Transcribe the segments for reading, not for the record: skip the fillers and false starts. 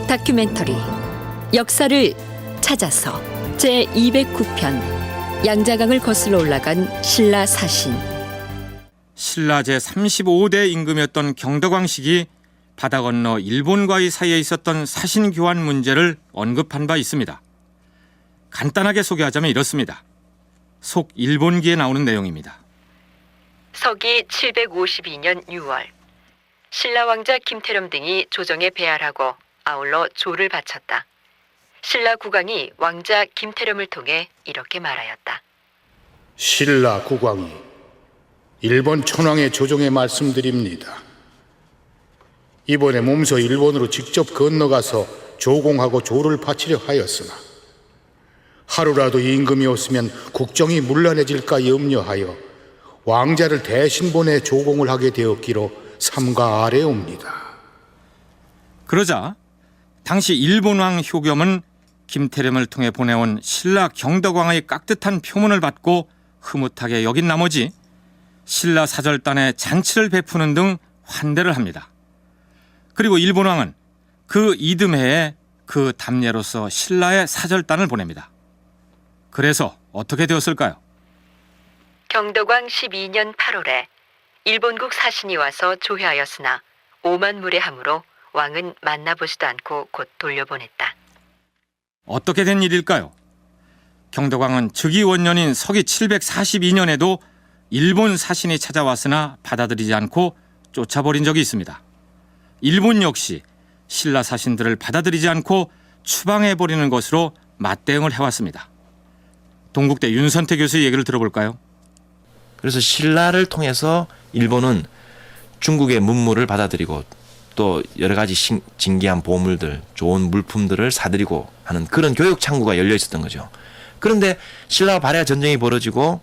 다큐멘터리 역사를 찾아서 제209편 양자강을 거슬러 올라간 신라 사신. 신라 제35대 임금이었던 경덕왕식이 바다 건너 일본과의 사이에 있었던 사신 교환 문제를 언급한 바 있습니다. 간단하게 소개하자면 이렇습니다. 속 일본기에 나오는 내용입니다. 서기 752년 6월 신라 왕자 김태렴 등이 조정에 배할하고 아울러 조를 바쳤다. 신라 국왕이 왕자 김태렴을 통해 이렇게 말하였다. 신라 국왕이 일본 천황의 조정에 말씀드립니다. 이번에 몸소 일본으로 직접 건너가서 조공하고 조를 바치려 하였으나 하루라도 임금이 없으면 국정이 문란해질까 염려하여 왕자를 대신 보내 조공을 하게 되었기로 삼가 아뢰옵니다. 그러자 당시 일본 왕 효겸은 김태렴을 통해 보내온 신라 경덕왕의 깍듯한 표문을 받고 흐뭇하게 여긴 나머지 신라 사절단에 잔치를 베푸는 등 환대를 합니다. 그리고 일본 왕은 그 이듬해에 그 답례로서 신라의 사절단을 보냅니다. 그래서 어떻게 되었을까요? 경덕왕 12년 8월에 일본국 사신이 와서 조회하였으나 오만 무례함으로 왕은 만나보지도 않고 곧 돌려보냈다. 어떻게 된 일일까요? 경덕왕은 즉위 원년인 서기 742년에도 일본 사신이 찾아왔으나 받아들이지 않고 쫓아버린 적이 있습니다. 일본 역시 신라 사신들을 받아들이지 않고 추방해버리는 것으로 맞대응을 해왔습니다. 동국대 윤선태 교수의 얘기를 들어볼까요? 그래서 신라를 통해서 일본은 중국의 문물을 받아들이고 또 여러 가지 진귀한 보물들, 좋은 물품들을 사들이고 하는 그런 교육 창구가 열려 있었던 거죠. 그런데 신라와 발해와 전쟁이 벌어지고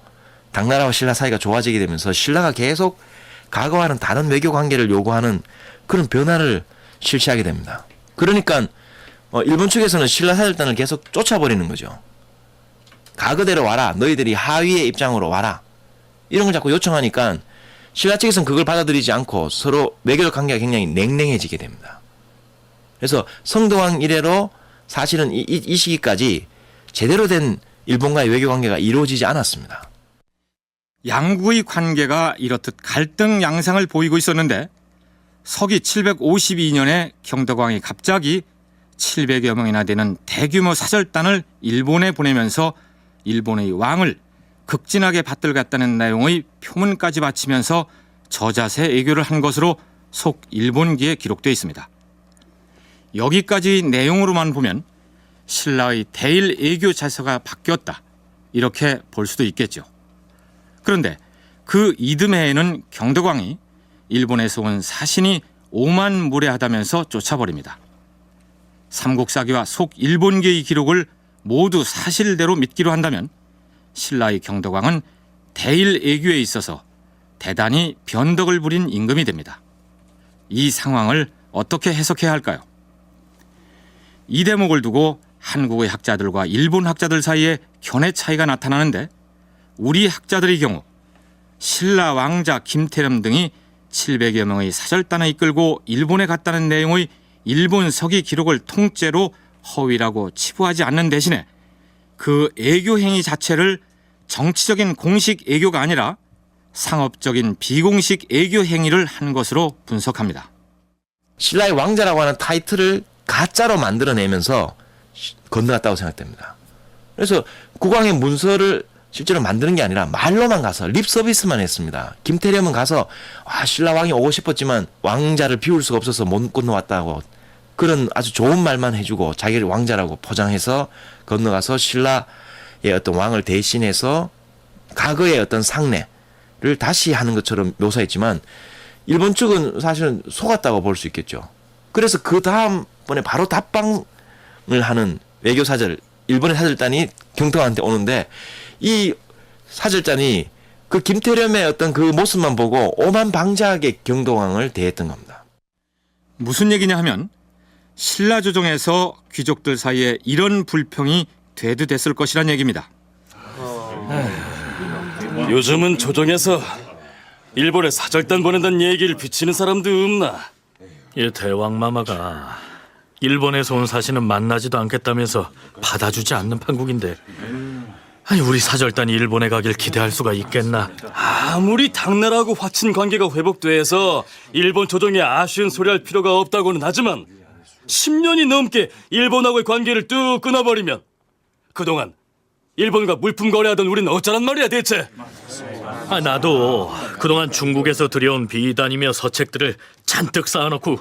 당나라와 신라 사이가 좋아지게 되면서 신라가 계속 과거와는 다른 외교 관계를 요구하는 그런 변화를 실시하게 됩니다. 그러니까 일본 측에서는 신라 사절단을 계속 쫓아버리는 거죠. 과거대로 와라. 너희들이 하위의 입장으로 와라. 이런 걸 자꾸 요청하니까 신라 측에서는 그걸 받아들이지 않고 서로 외교적 관계가 굉장히 냉랭해지게 됩니다. 그래서 성도왕 이래로 사실은 이 시기까지 제대로 된 일본과의 외교 관계가 이루어지지 않았습니다. 양국의 관계가 이렇듯 갈등 양상을 보이고 있었는데 서기 752년에 경덕왕이 갑자기 700여 명이나 되는 대규모 사절단을 일본에 보내면서 일본의 왕을 극진하게 받들겠다는 내용의 표문까지 바치면서 저자세 애교를 한 것으로 속 일본기에 기록되어 있습니다. 여기까지 내용으로만 보면 신라의 대일 애교 자세가 바뀌었다, 이렇게 볼 수도 있겠죠. 그런데 그 이듬해에는 경덕왕이 일본에서 온 사신이 오만무례하다면서 쫓아버립니다. 삼국사기와 속 일본기의 기록을 모두 사실대로 믿기로 한다면 신라의 경덕왕은 대일 애교에 있어서 대단히 변덕을 부린 임금이 됩니다. 이 상황을 어떻게 해석해야 할까요? 이 대목을 두고 한국의 학자들과 일본 학자들 사이에 견해 차이가 나타나는데, 우리 학자들의 경우 신라 왕자 김태렴 등이 700여 명의 사절단을 이끌고 일본에 갔다는 내용의 일본 서기 기록을 통째로 허위라고 치부하지 않는 대신에 그 애교 행위 자체를 정치적인 공식 애교가 아니라 상업적인 비공식 애교 행위를 한 것으로 분석합니다. 신라의 왕자라고 하는 타이틀을 가짜로 만들어내면서 건너갔다고 생각됩니다. 그래서 국왕의 문서를 실제로 만드는 게 아니라 말로만 가서 립 서비스만 했습니다. 김태렴은 가서 신라 왕이 오고 싶었지만 왕자를 비울 수가 없어서 못 건너왔다고 그런 아주 좋은 말만 해주고 자기를 왕자라고 포장해서 건너가서 신라의 어떤 왕을 대신해서 과거의 어떤 상례를 다시 하는 것처럼 묘사했지만 일본 측은 사실은 속았다고 볼 수 있겠죠. 그래서 그 다음번에 바로 답방을 하는 외교사절, 일본의 사절단이 경덕왕한테 오는데 이 사절단이 그 김태렴의 어떤 그 모습만 보고 오만방자하게 경덕왕을 대했던 겁니다. 무슨 얘기냐 하면 신라 조정에서 귀족들 사이에 이런 불평이 되도 됐을 것이란 얘기입니다. 요즘은 조정에서 일본에 사절단 보낸다는 얘기를 비치는 사람도 없나? 이 대왕마마가 일본에서 온 사신은 만나지도 않겠다면서 받아주지 않는 판국인데, 아니 우리 사절단이 일본에 가길 기대할 수가 있겠나? 아무리 당나라하고 화친 관계가 회복돼서 일본 조정에 아쉬운 소리할 필요가 없다고는 하지만 10년이 넘게 일본하고의 관계를 뚝 끊어버리면 그동안 일본과 물품 거래하던 우리는 어쩌란 말이야 대체. 나도 그동안 중국에서 들여온 비단이며 서책들을 잔뜩 쌓아놓고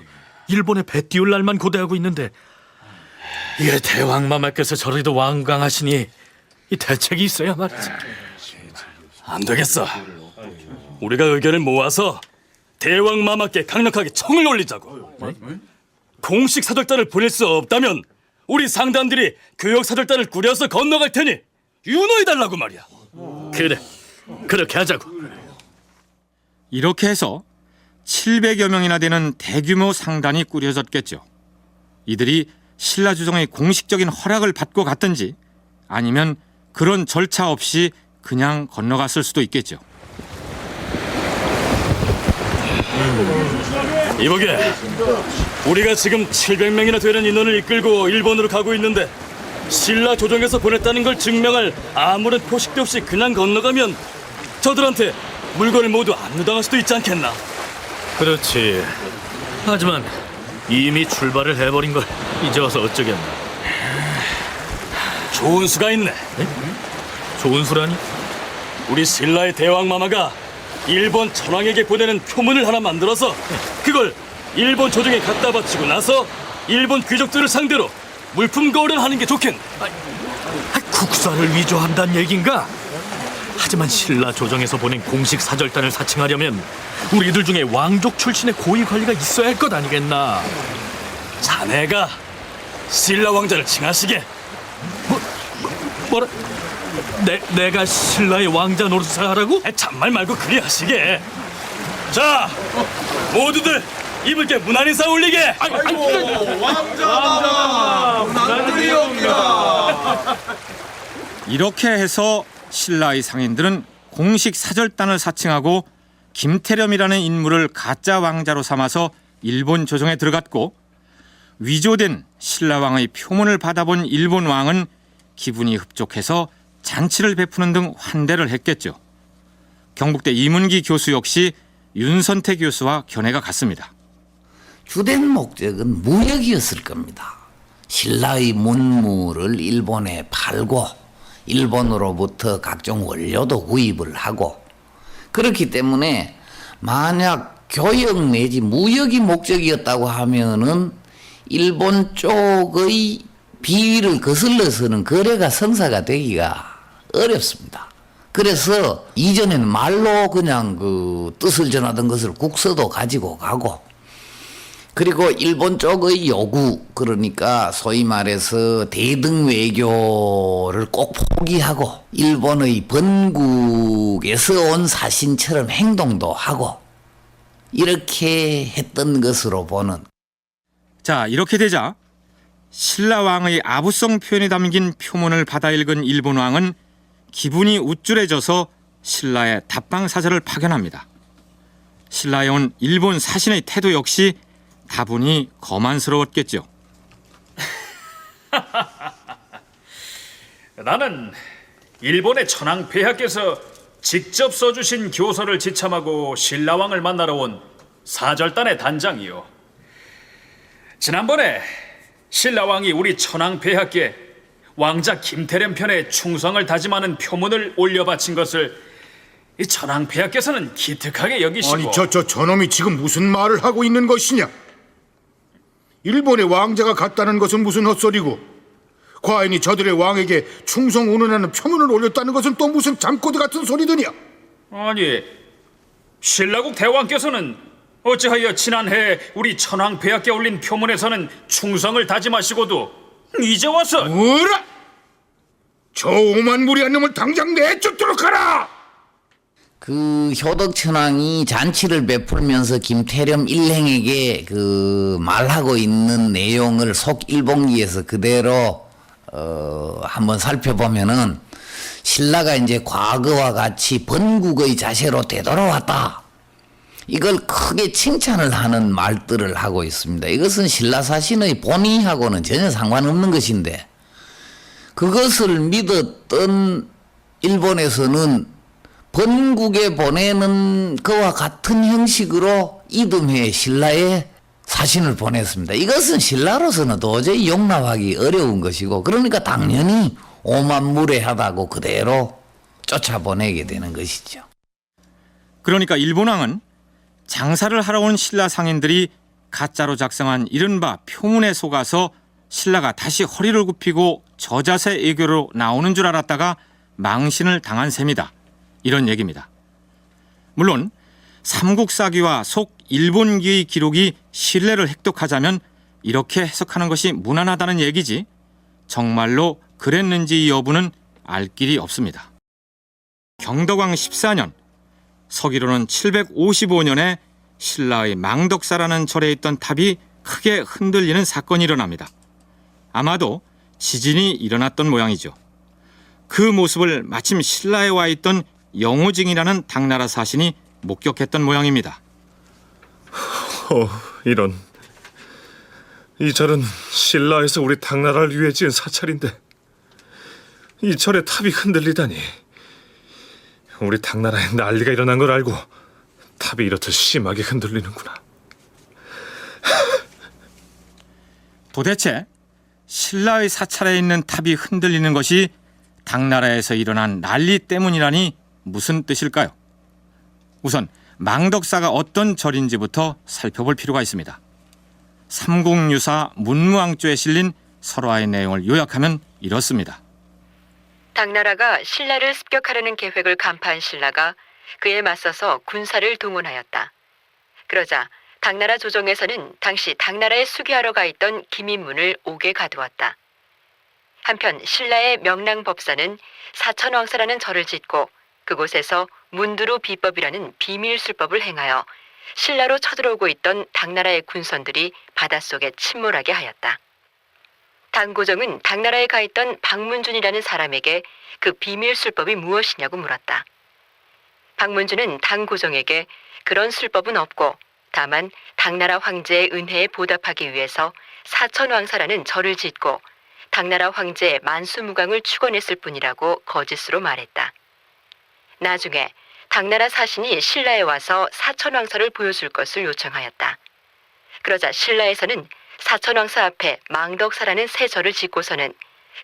일본에 배 띄울 날만 고대하고 있는데, 이게 대왕마마께서 저리도 완강하시니 이 대책이 있어야 말이지. 안 되겠어. 우리가 의견을 모아서 대왕마마께 강력하게 청을 올리자고. 공식 사절단을 보낼 수 없다면 우리 상단들이 교역 사절단을 꾸려서 건너갈 테니 윤호해달라고 말이야. 그래, 그렇게 하자고. 이렇게 해서 700여 명이나 되는 대규모 상단이 꾸려졌겠죠. 이들이 신라 주정의 공식적인 허락을 받고 갔든지 아니면 그런 절차 없이 그냥 건너갔을 수도 있겠죠. 이보게, 우리가 지금 700명이나 되는 인원을 이끌고 일본으로 가고 있는데 신라 조정에서 보냈다는 걸 증명할 아무런 표식도 없이 그냥 건너가면 저들한테 물건을 모두 압류당할 수도 있지 않겠나? 그렇지. 하지만 이미 출발을 해버린 걸 이제 와서 어쩌겠나. 좋은 수가 있네. 좋은 수라니? 우리 신라의 대왕마마가 일본 천황에게 보내는 표문을 하나 만들어서 그걸 일본 조정에 갖다 바치고 나서 일본 귀족들을 상대로 물품 거래를 하는 게 좋겠네. 국사를 위조한다는 얘긴가? 하지만 신라 조정에서 보낸 공식 사절단을 사칭하려면 우리들 중에 왕족 출신의 고위 관리가 있어야 할 것 아니겠나? 자네가 신라 왕자를 칭하시게. 뭐라? 내가 신라의 왕자 노릇을 하라고? 잔말 말고 그리 하시게. 자, 모두들 입을 게 문안 인사 올리게. 이렇게 해서 신라의 상인들은 공식 사절단을 사칭하고 김태렴이라는 인물을 가짜 왕자로 삼아서 일본 조정에 들어갔고, 위조된 신라왕의 표문을 받아본 일본 왕은 기분이 흡족해서 잔치를 베푸는 등 환대를 했겠죠. 경북대 이문기 교수 역시 윤선태 교수와 견해가 같습니다. 주된 목적은 무역이었을 겁니다. 신라의 문물을 일본에 팔고 일본으로부터 각종 원료도 구입을 하고, 그렇기 때문에 만약 교역 내지 무역이 목적이었다고 하면은 일본 쪽의 비위를 거슬러서는 거래가 성사가 되기가 어렵습니다. 그래서 이전에는 말로 그냥 그 뜻을 전하던 것을 국서도 가지고 가고, 그리고 일본 쪽의 요구, 그러니까 소위 말해서 대등 외교를 꼭 포기하고 일본의 본국에서 온 사신처럼 행동도 하고 이렇게 했던 것으로 보는. 자, 이렇게 되자 신라왕의 아부성 표현이 담긴 표문을 받아 읽은 일본 왕은 기분이 우쭐해져서 신라의 답방사절을 파견합니다. 신라에 온 일본 사신의 태도 역시 다분히 거만스러웠겠죠. 나는 일본의 천황폐하께서 직접 써주신 교서를 지참하고 신라왕을 만나러 온 사절단의 단장이요. 지난번에 신라왕이 우리 천황폐하께 왕자 김태렴 편에 충성을 다짐하는 표문을 올려바친 것을 이 천황폐하께서는 기특하게 여기시고. 아니 저놈이 지금 무슨 말을 하고 있는 것이냐? 일본의 왕자가 갔다는 것은 무슨 헛소리고, 과인이 저들의 왕에게 충성 운운하는 표문을 올렸다는 것은 또 무슨 잠꼬대 같은 소리더냐? 아니, 신라국 대왕께서는 어찌하여 지난해 우리 천황폐하께 올린 표문에서는 충성을 다짐하시고도 이제 와서. 뭐라? 저 오만무리한 놈을 당장 내쫓도록 하라! 그 효덕천황이 잔치를 베풀면서 김태렴 일행에게 그 말하고 있는 내용을 속일본기에서 그대로 한번 살펴보면은 신라가 이제 과거와 같이 본국의 자세로 되돌아왔다, 이걸 크게 칭찬을 하는 말들을 하고 있습니다. 이것은 신라 사신의 본의하고는 전혀 상관없는 것인데 그것을 믿었던 일본에서는 본국에 보내는 그와 같은 형식으로 이듬해 신라에 사신을 보냈습니다. 이것은 신라로서는 도저히 용납하기 어려운 것이고 그러니까 당연히 오만무례하다고 그대로 쫓아보내게 되는 것이죠. 그러니까 일본왕은 장사를 하러 온 신라 상인들이 가짜로 작성한 이른바 표문에 속아서 신라가 다시 허리를 굽히고 저자세 애교로 나오는 줄 알았다가 망신을 당한 셈이다. 이런 얘기입니다. 물론 삼국사기와 속 일본기의 기록이 신뢰를 획득하자면 이렇게 해석하는 것이 무난하다는 얘기지 정말로 그랬는지 여부는 알 길이 없습니다. 경덕왕 14년, 서기로는 755년에 신라의 망덕사라는 절에 있던 탑이 크게 흔들리는 사건이 일어납니다. 아마도 지진이 일어났던 모양이죠. 그 모습을 마침 신라에 와 있던 영호징이라는 당나라 사신이 목격했던 모양입니다. 이런. 이 절은 신라에서 우리 당나라를 위해 지은 사찰인데 이 절의 탑이 흔들리다니. 우리 당나라에 난리가 일어난 걸 알고 탑이 이렇듯 심하게 흔들리는구나. 도대체 신라의 사찰에 있는 탑이 흔들리는 것이 당나라에서 일어난 난리 때문이라니 무슨 뜻일까요? 우선 망덕사가 어떤 절인지부터 살펴볼 필요가 있습니다. 삼국유사 문무왕조에 실린 설화의 내용을 요약하면 이렇습니다. 당나라가 신라를 습격하려는 계획을 간파한 신라가 그에 맞서서 군사를 동원하였다. 그러자 당나라 조정에서는 당시 당나라에 수교하러 가 있던 김인문을 옥에 가두었다. 한편 신라의 명랑법사는 사천왕사라는 절을 짓고 그곳에서 문두루 비법이라는 비밀 술법을 행하여 신라로 쳐들어오고 있던 당나라의 군선들이 바닷속에 침몰하게 하였다. 당고정은 당나라에 가 있던 박문준이라는 사람에게 그 비밀 술법이 무엇이냐고 물었다. 박문준은 당고정에게 그런 술법은 없고 다만 당나라 황제의 은혜에 보답하기 위해서 사천왕사라는 절을 짓고 당나라 황제의 만수무강을 축원했을 뿐이라고 거짓으로 말했다. 나중에 당나라 사신이 신라에 와서 사천왕사를 보여줄 것을 요청하였다. 그러자 신라에서는 사천왕사 앞에 망덕사라는 새 절을 짓고서는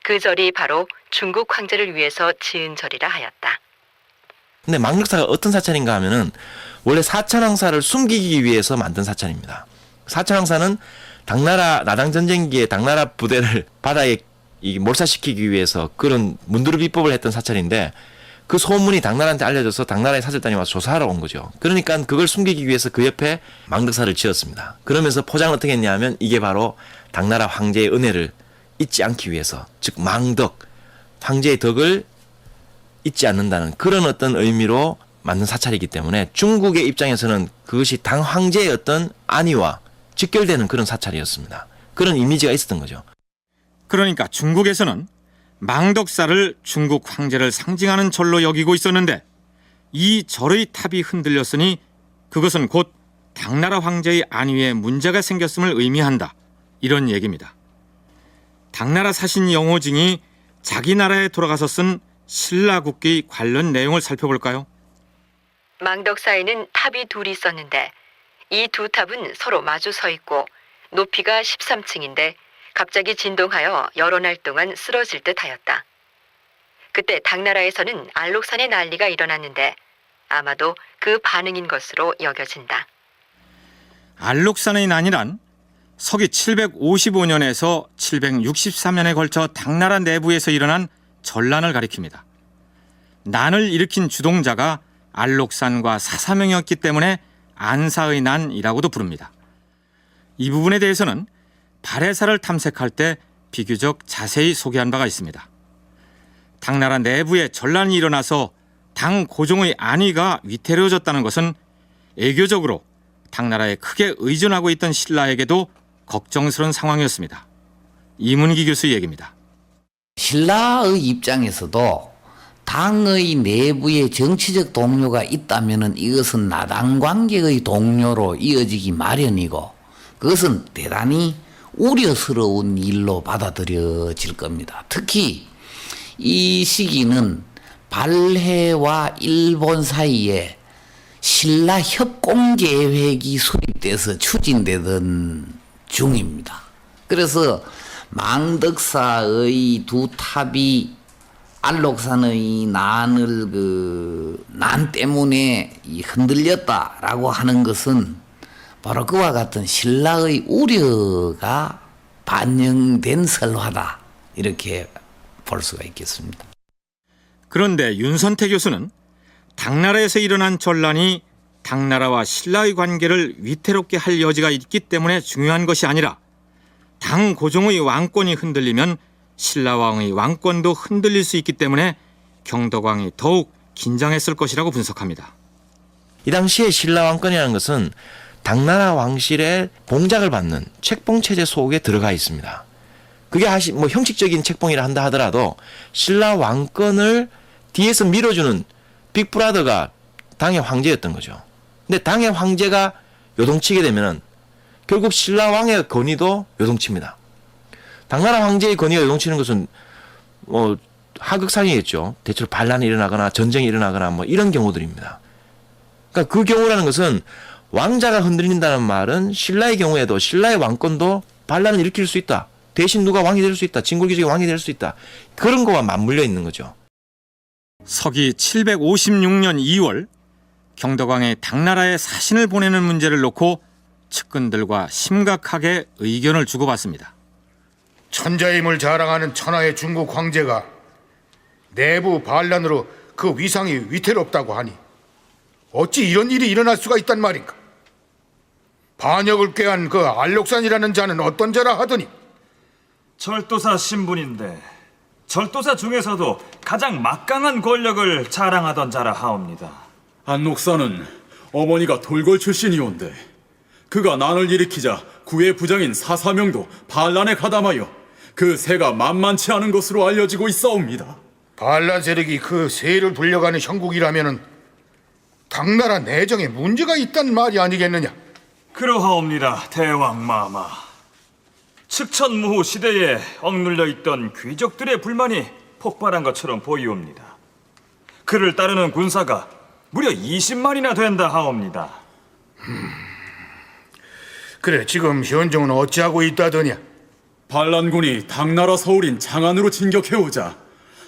그 절이 바로 중국 황제를 위해서 지은 절이라 하였다. 근데 망덕사가 어떤 사찰인가 하면은 원래 사천왕사를 숨기기 위해서 만든 사찰입니다. 사천왕사는 당나라 나당 전쟁기에 당나라 부대를 바다에 몰살시키기 위해서 그런 문두루 비법을 했던 사찰인데 그 소문이 당나라한테 알려져서 당나라의 사절단이 와서 조사하러 온 거죠. 그러니까 그걸 숨기기 위해서 그 옆에 망덕사를 지었습니다. 그러면서 포장을 어떻게 했냐면 이게 바로 당나라 황제의 은혜를 잊지 않기 위해서, 즉 망덕, 황제의 덕을 잊지 않는다는 그런 어떤 의미로 만든 사찰이기 때문에 중국의 입장에서는 그것이 당 황제의 어떤 안위와 직결되는 그런 사찰이었습니다. 그런 이미지가 있었던 거죠. 그러니까 중국에서는 망덕사를 중국 황제를 상징하는 절로 여기고 있었는데 이 절의 탑이 흔들렸으니 그것은 곧 당나라 황제의 안위에 문제가 생겼음을 의미한다. 이런 얘기입니다. 당나라 사신 영호징이 자기 나라에 돌아가서 쓴 신라국기 관련 내용을 살펴볼까요? 망덕사에는 탑이 둘이 있었는데 이 두 탑은 서로 마주 서 있고 높이가 13층인데 갑자기 진동하여 여러 날 동안 쓰러질 듯 하였다. 그때 당나라에서는 알록산의 난리가 일어났는데 아마도 그 반응인 것으로 여겨진다. 알록산의 난이란 서기 755년에서 763년에 걸쳐 당나라 내부에서 일어난 전란을 가리킵니다. 난을 일으킨 주동자가 알록산과 사사명이었기 때문에 안사의 난이라고도 부릅니다. 이 부분에 대해서는 발해사를 탐색할 때 비교적 자세히 소개한 바가 있습니다. 당나라 내부에 전란이 일어나서 당 고종의 안위가 위태로워졌다는 것은 애교적으로 당나라에 크게 의존하고 있던 신라에게도 걱정스러운 상황이었습니다. 이문기 교수의 얘기입니다. 신라의 입장에서도 당의 내부에 정치적 동료가 있다면은 이것은 나당 관계의 동료로 이어지기 마련이고 그것은 대단히 우려스러운 일로 받아들여질 겁니다. 특히 이 시기는 발해와 일본 사이에 신라 협공 계획이 수립돼서 추진되던 중입니다. 그래서 망덕사의 두 탑이 안록산의 난 때문에 흔들렸다라고 하는 것은 바로 그와 같은 신라의 우려가 반영된 설화다 이렇게 볼 수가 있겠습니다. 그런데 윤선태 교수는 당나라에서 일어난 전란이 당나라와 신라의 관계를 위태롭게 할 여지가 있기 때문에 중요한 것이 아니라 당 고종의 왕권이 흔들리면 신라왕의 왕권도 흔들릴 수 있기 때문에 경덕왕이 더욱 긴장했을 것이라고 분석합니다. 이 당시에 신라 왕권이라는 것은 당나라 왕실의 봉작을 받는 책봉 체제 속에 들어가 있습니다. 그게 뭐 형식적인 책봉이라 한다 하더라도 신라 왕권을 뒤에서 밀어주는 빅브라더가 당의 황제였던 거죠. 근데 당의 황제가 요동치게 되면은 결국 신라 왕의 권위도 요동칩니다. 당나라 황제의 권위가 요동치는 것은 뭐 하극상이겠죠. 대체로 반란이 일어나거나 전쟁이 일어나거나 뭐 이런 경우들입니다. 그러니까 그 경우라는 것은 왕자가 흔들린다는 말은 신라의 경우에도 신라의 왕권도 반란을 일으킬 수 있다. 대신 누가 왕이 될 수 있다. 진골기적인 왕이 될 수 있다. 그런 거와 맞물려 있는 거죠. 서기 756년 2월 경덕왕이 당나라에 사신을 보내는 문제를 놓고 측근들과 심각하게 의견을 주고받습니다. 천자의 힘을 자랑하는 천하의 중국 황제가 내부 반란으로 그 위상이 위태롭다고 하니 어찌 이런 일이 일어날 수가 있단 말인가? 반역을 꾀한 그 안록산이라는 자는 어떤 자라 하더니 절도사 신분인데 절도사 중에서도 가장 막강한 권력을 자랑하던 자라 하옵니다. 안록사는 어머니가 돌궐 출신이온데 그가 난을 일으키자 구의 부장인 사사명도 반란에 가담하여 그 세가 만만치 않은 것으로 알려지고 있사옵니다. 반란 세력이 그 세를 불려가는 형국이라면은 당나라 내정에 문제가 있단 말이 아니겠느냐? 그러하옵니다, 대왕마마. 측천무후 시대에 억눌려 있던 귀족들의 불만이 폭발한 것처럼 보이옵니다. 그를 따르는 군사가 무려 20만이나 된다 하옵니다. 그래, 지금 현종은 어찌하고 있다더냐? 반란군이 당나라 서울인 장안으로 진격해오자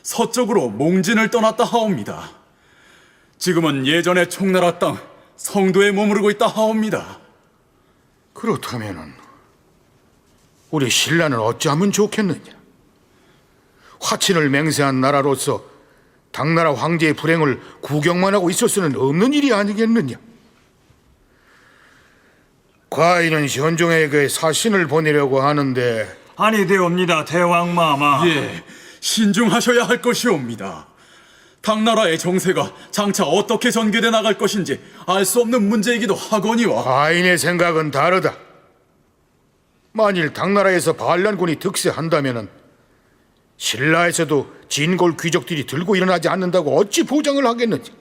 서쪽으로 몽진을 떠났다 하옵니다. 지금은 예전의 총나라 땅 성도에 머무르고 있다 하옵니다. 그렇다면은 우리 신라는 어찌하면 좋겠느냐? 화친을 맹세한 나라로서 당나라 황제의 불행을 구경만 하고 있을 수는 없는 일이 아니겠느냐? 과인은 현종에게 사신을 보내려고 하는데 아니되옵니다, 대왕마마. 예, 신중하셔야 할 것이옵니다. 당나라의 정세가 장차 어떻게 전개돼 나갈 것인지 알 수 없는 문제이기도 하거니와. 과인의 생각은 다르다. 만일 당나라에서 반란군이 득세한다면은 신라에서도 진골 귀족들이 들고 일어나지 않는다고 어찌 보장을 하겠는지.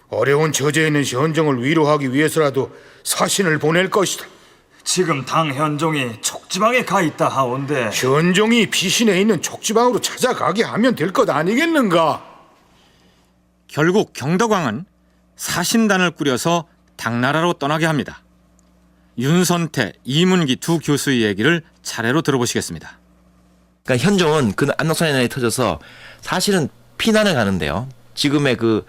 어려운 처지에 있는 현종을 위로하기 위해서라도 사신을 보낼 것이다. 지금 당 현종이 촉지방에 가 있다 하온데 현종이 피신해 있는 촉지방으로 찾아가게 하면 될 것 아니겠는가? 결국 경덕왕은 사신단을 꾸려서 당나라로 떠나게 합니다. 윤선태, 이문기 두 교수의 얘기를 차례로 들어보시겠습니다. 그러니까 현종은 그 안록산의 난이 터져서 사실은 피난을 가는데요. 지금의 그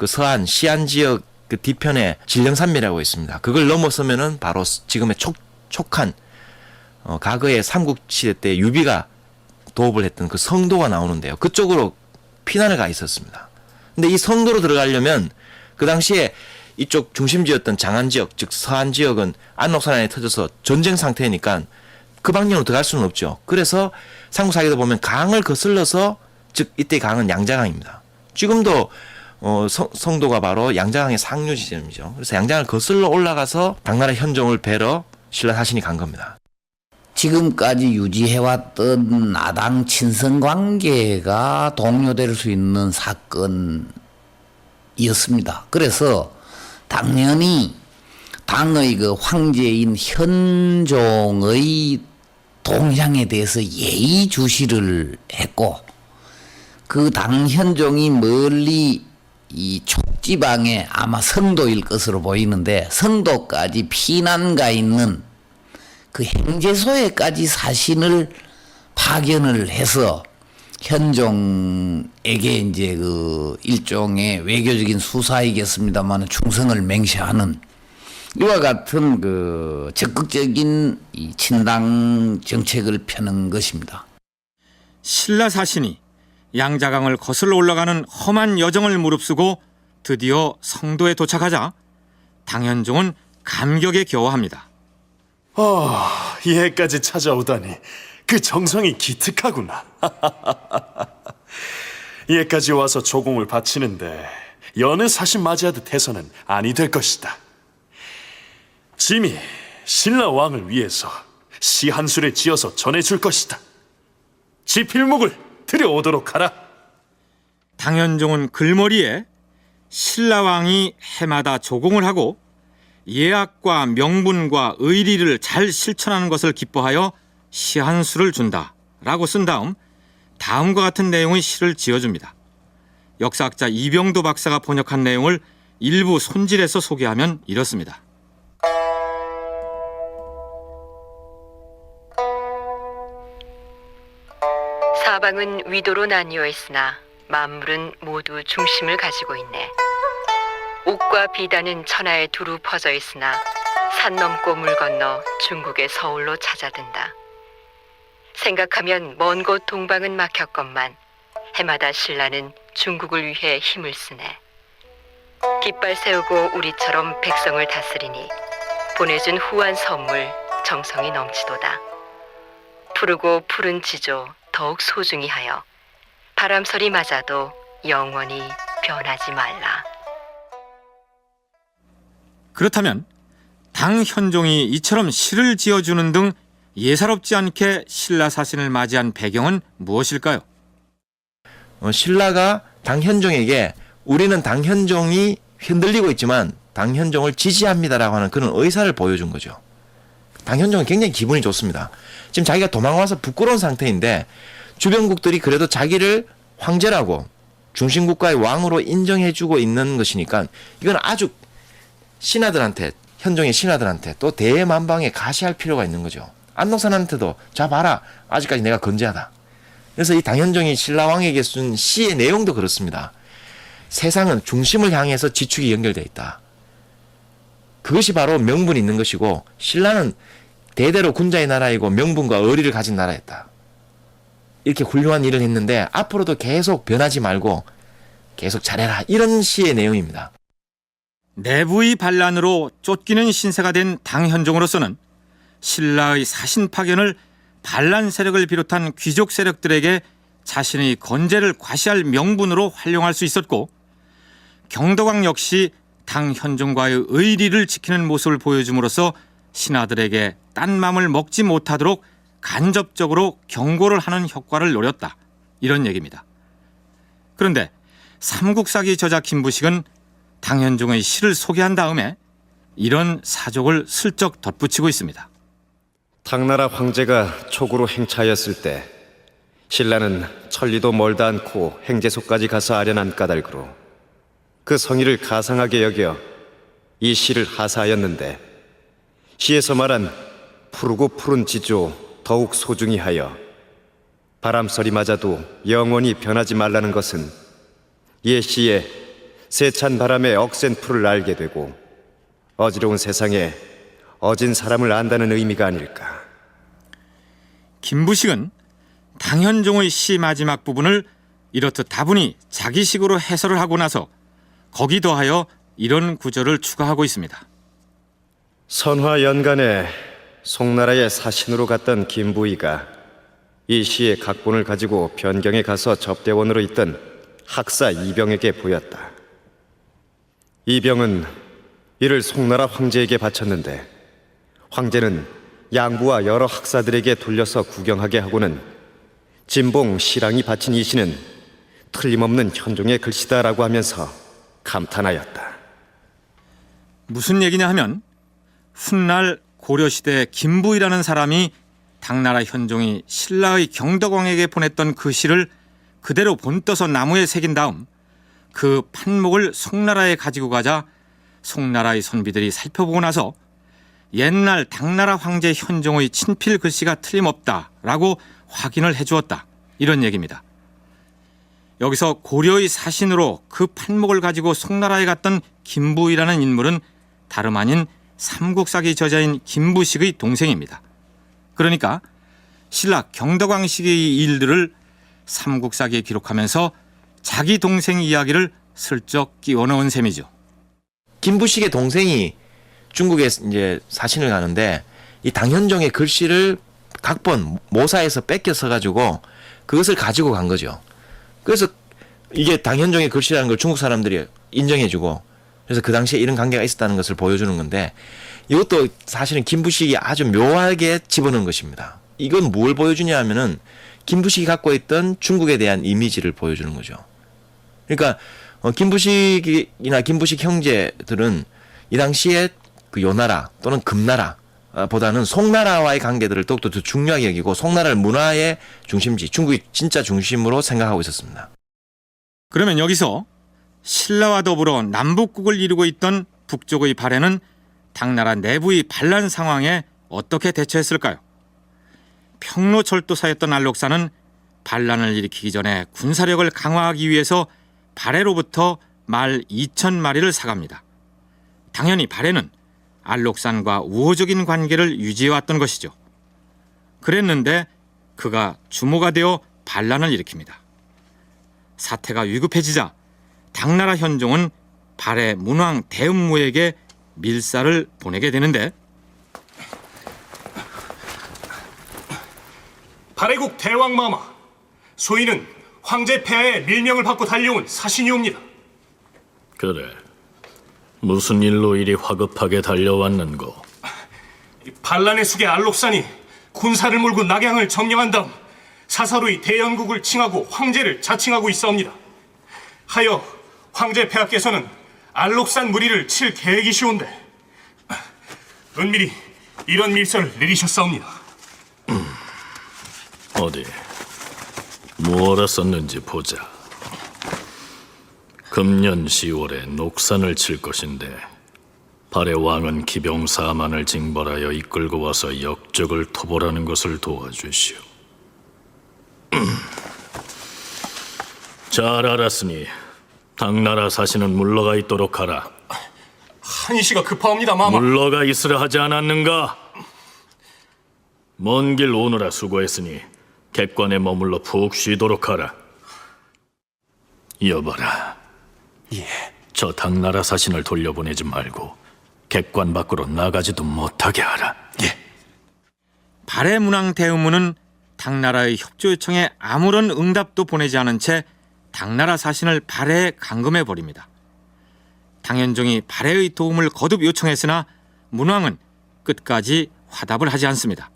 서안 시안 지역 그 뒤편에 진령산맥이라고 있습니다. 그걸 넘어서면은 바로 지금의 촉한 과거의 삼국시대 때 유비가 도읍을 했던 그 성도가 나오는데요. 그쪽으로 피난을 가 있었습니다. 근데 이 성도로 들어가려면 그 당시에 이쪽 중심지였던 장안 지역, 즉 서안 지역은 안록산에 터져서 전쟁 상태니까 그 방향으로 들어갈 수는 없죠. 그래서 삼국사기도 보면 강을 거슬러서, 즉 이때 강은 양자강입니다. 지금도 성도가 바로 양자강의 상류 지점이죠. 그래서 양자강을 거슬러 올라가서 당나라 현종을 뵈러 신라 사신이 간 겁니다. 지금까지 유지해왔던 아당 친선 관계가 동요될 수 있는 사건이었습니다. 그래서 당연히 당의 그 황제인 현종의 동향에 대해서 예의주시를 했고, 그 당 현종이 멀리 이 촉지방에 아마 성도일 것으로 보이는데, 성도까지 피난가 있는 그 행제소에까지 사신을 파견을 해서 현종에게 이제 그 일종의 외교적인 수사이겠습니다만 충성을 맹세하는 이와 같은 그 적극적인 이 친당 정책을 펴는 것입니다. 신라 사신이 양자강을 거슬러 올라가는 험한 여정을 무릅쓰고 드디어 성도에 도착하자 당현종은 감격에 겨워합니다. 이해까지 찾아오다니 그 정성이 기특하구나. 이해까지 와서 조공을 바치는데 여느 사신 맞이하듯 해서는 아니 될 것이다. 짐이 신라 왕을 위해서 시 한 수를 지어서 전해줄 것이다. 지필목을 들여오도록 하라. 당현종은 글머리에 신라왕이 해마다 조공을 하고 예악과 명분과 의리를 잘 실천하는 것을 기뻐하여 시 한 수를 준다라고 쓴 다음 다음과 같은 내용의 시를 지어줍니다. 역사학자 이병도 박사가 번역한 내용을 일부 손질해서 소개하면 이렇습니다. 사방은 위도로 나뉘어 있으나 만물은 모두 중심을 가지고 있네. 옥과 비단은 천하에 두루 퍼져 있으나 산 넘고 물 건너 중국의 서울로 찾아든다. 생각하면 먼 곳 동방은 막혔건만 해마다 신라는 중국을 위해 힘을 쓰네. 깃발 세우고 우리처럼 백성을 다스리니 보내준 후한 선물 정성이 넘치도다. 푸르고 푸른 지조 더욱 소중히 하여 바람소리 맞아도 영원히 변하지 말라. 그렇다면 당현종이 이처럼 시를 지어주는 등 예사롭지 않게 신라 사신을 맞이한 배경은 무엇일까요? 신라가 당현종에게 우리는 당현종이 흔들리고 있지만 당현종을 지지합니다라고 하는 그런 의사를 보여준 거죠. 당현종은 굉장히 기분이 좋습니다. 지금 자기가 도망와서 부끄러운 상태인데 주변국들이 그래도 자기를 황제라고 중심국가의 왕으로 인정해주고 있는 것이니까 이건 아주 신하들한테, 현종의 신하들한테 또 대만방에 가시할 필요가 있는 거죠. 안동산한테도 자 봐라, 아직까지 내가 건재하다. 그래서 이 당현종이 신라왕에게 쓴 시의 내용도 그렇습니다. 세상은 중심을 향해서 지축이 연결되어 있다. 그것이 바로 명분이 있는 것이고 신라는 대대로 군자의 나라이고 명분과 의리를 가진 나라였다. 이렇게 훌륭한 일을 했는데 앞으로도 계속 변하지 말고 계속 잘해라. 이런 시의 내용입니다. 내부의 반란으로 쫓기는 신세가 된 당현종으로서는 신라의 사신 파견을 반란 세력을 비롯한 귀족 세력들에게 자신의 건재를 과시할 명분으로 활용할 수 있었고, 경덕왕 역시 당현종과의 의리를 지키는 모습을 보여줌으로써 신하들에게 딴 맘을 먹지 못하도록 간접적으로 경고를 하는 효과를 노렸다. 이런 얘기입니다. 그런데 삼국사기 저자 김부식은 당현종의 시를 소개한 다음에 이런 사족을 슬쩍 덧붙이고 있습니다. 당나라 황제가 촉으로 행차하였을 때 신라는 천리도 멀다 않고 행제소까지 가서 아련한 까닭으로 그 성의를 가상하게 여겨 이 시를 하사하였는데, 시에서 말한 푸르고 푸른 지조 더욱 소중히 하여 바람소리 맞아도 영원히 변하지 말라는 것은 이 시에 세찬 바람에 억센 풀을 알게 되고 어지러운 세상에 어진 사람을 안다는 의미가 아닐까. 김부식은 당현종의 시 마지막 부분을 이렇듯 다분히 자기식으로 해설을 하고 나서 거기 더하여 이런 구절을 추가하고 있습니다. 선화 연간에 송나라의 사신으로 갔던 김부의가 이 시의 각본을 가지고 변경에 가서 접대원으로 있던 학사 이병에게 보였다. 이병은 이를 송나라 황제에게 바쳤는데 황제는 양부와 여러 학사들에게 돌려서 구경하게 하고는 진봉 실랑이 바친 이 시는 틀림없는 현종의 글씨다라고 하면서 감탄하였다. 무슨 얘기냐 하면 훗날 고려시대 김부이라는 사람이 당나라 현종이 신라의 경덕왕에게 보냈던 그 시를 그대로 본떠서 나무에 새긴 다음 그 판목을 송나라에 가지고 가자 송나라의 선비들이 살펴보고 나서 옛날 당나라 황제 현종의 친필 글씨가 틀림없다라고 확인을 해주었다. 이런 얘기입니다. 여기서 고려의 사신으로 그 판목을 가지고 송나라에 갔던 김부이라는 인물은 다름 아닌 삼국사기 저자인 김부식의 동생입니다. 그러니까 신라 경덕왕 시기의 일들을 삼국사기에 기록하면서 자기 동생 이야기를 슬쩍 끼워 넣은 셈이죠. 김부식의 동생이 중국에 이제 사신을 가는데 이 당현종의 글씨를 각본 모사에서 뺏겨서 가지고 그것을 가지고 간 거죠. 그래서 이게 당현종의 글씨라는 걸 중국 사람들이 인정해주고 그래서 그 당시에 이런 관계가 있었다는 것을 보여주는 건데 이것도 사실은 김부식이 아주 묘하게 집어넣은 것입니다. 이건 뭘 보여주냐 하면은 김부식이 갖고 있던 중국에 대한 이미지를 보여주는 거죠. 그러니까 김부식이나 김부식 형제들은 이 당시에 그 요나라 또는 금나라 보다는 송나라와의 관계들을 더욱더 더 중요하게 여기고 송나라를 문화의 중심지, 중국의 진짜 중심으로 생각하고 있었습니다. 그러면 여기서 신라와 더불어 남북국을 이루고 있던 북쪽의 발해는 당나라 내부의 반란 상황에 어떻게 대처했을까요? 평로철도사였던 알록사는 반란을 일으키기 전에 군사력을 강화하기 위해서 발해로부터 말 2,000마리를 사갑니다. 당연히 발해는 알록산과 우호적인 관계를 유지해왔던 것이죠. 그랬는데 그가 주모가 되어 반란을 일으킵니다. 사태가 위급해지자 당나라 현종은 발해 문왕 대음무에게 밀사를 보내게 되는데 발해국 대왕마마 소인은 황제 폐하의 밀명을 받고 달려온 사신이옵니다. 그래. 무슨 일로 이리 화급하게 달려왔는고? 반란의 숙의 알록산이 군사를 몰고 낙양을 점령한 다음 사사로이 대연국을 칭하고 황제를 자칭하고 있사옵니다. 하여 황제 폐하께서는 알록산 무리를 칠 계획이시온데 은밀히 이런 밀서를 내리셨사옵니다. 어디 무엇라 썼는지 보자. 금년 10월에 녹산을 칠 것인데 발해 왕은 기병 4만을 징벌하여 이끌고 와서 역적을 토벌하는 것을 도와주시오. 잘 알았으니 당나라 사신은 물러가 있도록 하라. 한시가 급하옵니다, 마마. 물러가 있으라 하지 않았는가? 먼 길 오느라 수고했으니 객관에 머물러 푹 쉬도록 하라. 여봐라. 예. 저 당나라 사신을 돌려보내지 말고 객관 밖으로 나가지도 못하게 하라. 예. 발해 문왕 대음무는 당나라의 협조 요청에 아무런 응답도 보내지 않은 채 당나라 사신을 발해에 감금해 버립니다. 당현종이 발해의 도움을 거듭 요청했으나 문왕은 끝까지 화답을 하지 않습니다.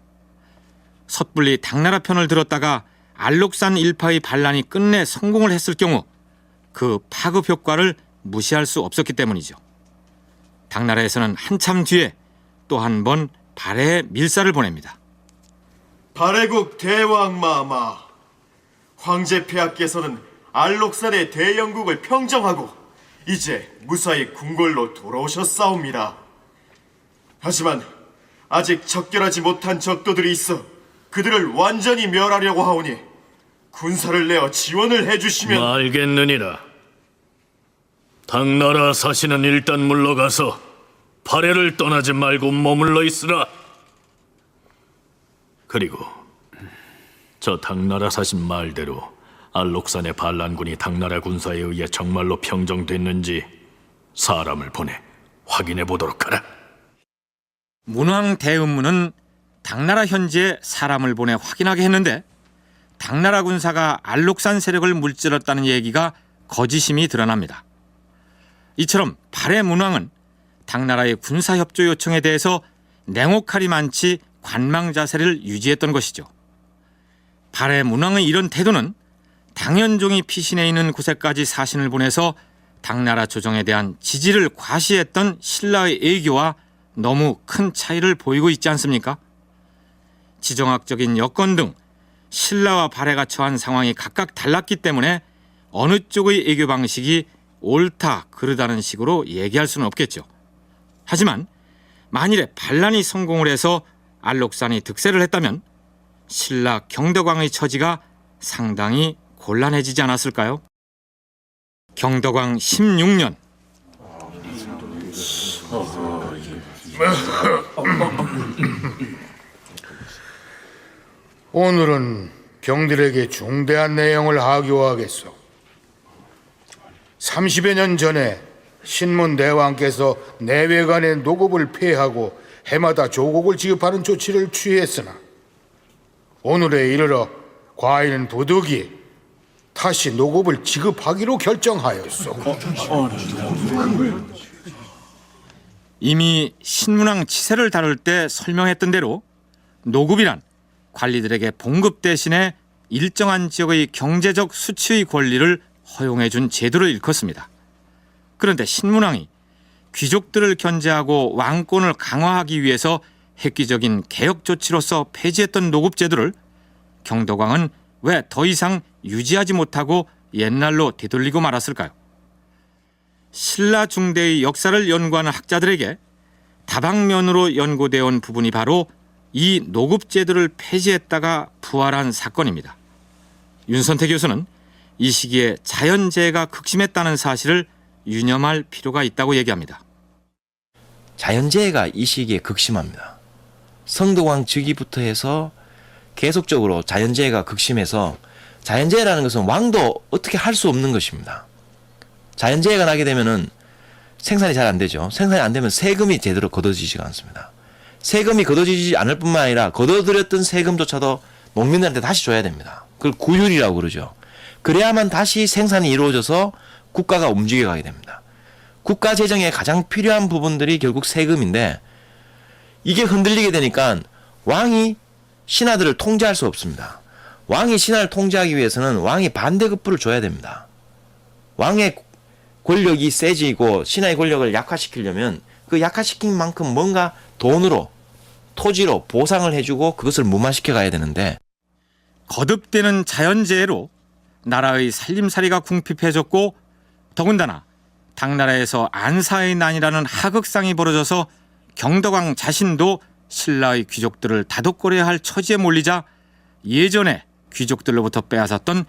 섣불리 당나라 편을 들었다가 알록산 일파의 반란이 끝내 성공을 했을 경우 그 파급 효과를 무시할 수 없었기 때문이죠. 당나라에서는 한참 뒤에 또 한 번 발해에 밀사를 보냅니다. 발해국 대왕마마, 황제 폐하께서는 알록산의 대영국을 평정하고 이제 무사히 궁궐로 돌아오셨사옵니다. 하지만 아직 적결하지 못한 적도들이 있어 그들을 완전히 멸하려고 하오니 군사를 내어 지원을 해주시면... 알겠느니라. 당나라 사신은 일단 물러가서 발해를 떠나지 말고 머물러 있으라. 그리고 저 당나라 사신 말대로 알록산의 반란군이 당나라 군사에 의해 정말로 평정됐는지 사람을 보내 확인해 보도록 하라. 문왕 대음무는 당나라 현지에 사람을 보내 확인하게 했는데 당나라 군사가 알록산 세력을 물질렀다는 얘기가 거짓임이 드러납니다. 이처럼 발해 문왕은 당나라의 군사협조 요청에 대해서 냉혹하리 많지 관망 자세를 유지했던 것이죠. 발해 문왕의 이런 태도는 당현종이 피신해 있는 곳에까지 사신을 보내서 당나라 조정에 대한 지지를 과시했던 신라의 애교와 너무 큰 차이를 보이고 있지 않습니까? 지정학적인 여건 등 신라와 발해가 처한 상황이 각각 달랐기 때문에 어느 쪽의 애교 방식이 옳다 그르다는 식으로 얘기할 수는 없겠죠. 하지만 만일에 반란이 성공을 해서 알록산이 득세를 했다면 신라 경덕왕의 처지가 상당히 곤란해지지 않았을까요? 경덕왕 16년 오늘은 경들에게 중대한 내용을 하교하겠소. 30여 년 전에 신문대왕께서 내외간의 노급을 폐하고 해마다 조곡을 지급하는 조치를 취했으나 오늘에 이르러 과인은 부득이 다시 노급을 지급하기로 결정하였소. 이미 신문왕 치세를 다룰 때 설명했던 대로 노급이란 관리들에게 봉급 대신에 일정한 지역의 경제적 수치의 권리를 허용해 준 제도를 일컫습니다. 그런데 신문왕이 귀족들을 견제하고 왕권을 강화하기 위해서 획기적인 개혁 조치로서 폐지했던 노급 제도를 경덕왕은 왜 더 이상 유지하지 못하고 옛날로 되돌리고 말았을까요? 신라 중대의 역사를 연구하는 학자들에게 다방면으로 연구되어 온 부분이 바로 이 노급 제도를 폐지했다가 부활한 사건입니다. 윤선태 교수는 이 시기에 자연재해가 극심했다는 사실을 유념할 필요가 있다고 얘기합니다. 자연재해가 이 시기에 극심합니다. 성덕왕 즉위부터 해서 계속적으로 자연재해가 극심해서 자연재해라는 것은 왕도 어떻게 할 수 없는 것입니다. 자연재해가 나게 되면은 생산이 잘 안 되죠. 생산이 안 되면 세금이 제대로 거둬지지가 않습니다. 세금이 거둬지지 않을 뿐만 아니라 거둬들였던 세금조차도 농민들한테 다시 줘야 됩니다. 그걸 구휼이라고 그러죠. 그래야만 다시 생산이 이루어져서 국가가 움직여가게 됩니다. 국가 재정에 가장 필요한 부분들이 결국 세금인데 이게 흔들리게 되니까 왕이 신하들을 통제할 수 없습니다. 왕이 신하를 통제하기 위해서는 왕이 반대급부를 줘야 됩니다. 왕의 권력이 세지고 신하의 권력을 약화시키려면 그 약화시킨 만큼 뭔가 돈으로 토지로 보상을 해주고 그것을 무마시켜 가야 되는데 거듭되는 자연재해로 나라의 살림살이가 궁핍해졌고 더군다나 당나라에서 안사의 난이라는 하극상이 벌어져서 경덕왕 자신도 신라의 귀족들을 다독거려야 할 처지에 몰리자 예전에 귀족들로부터 빼앗았던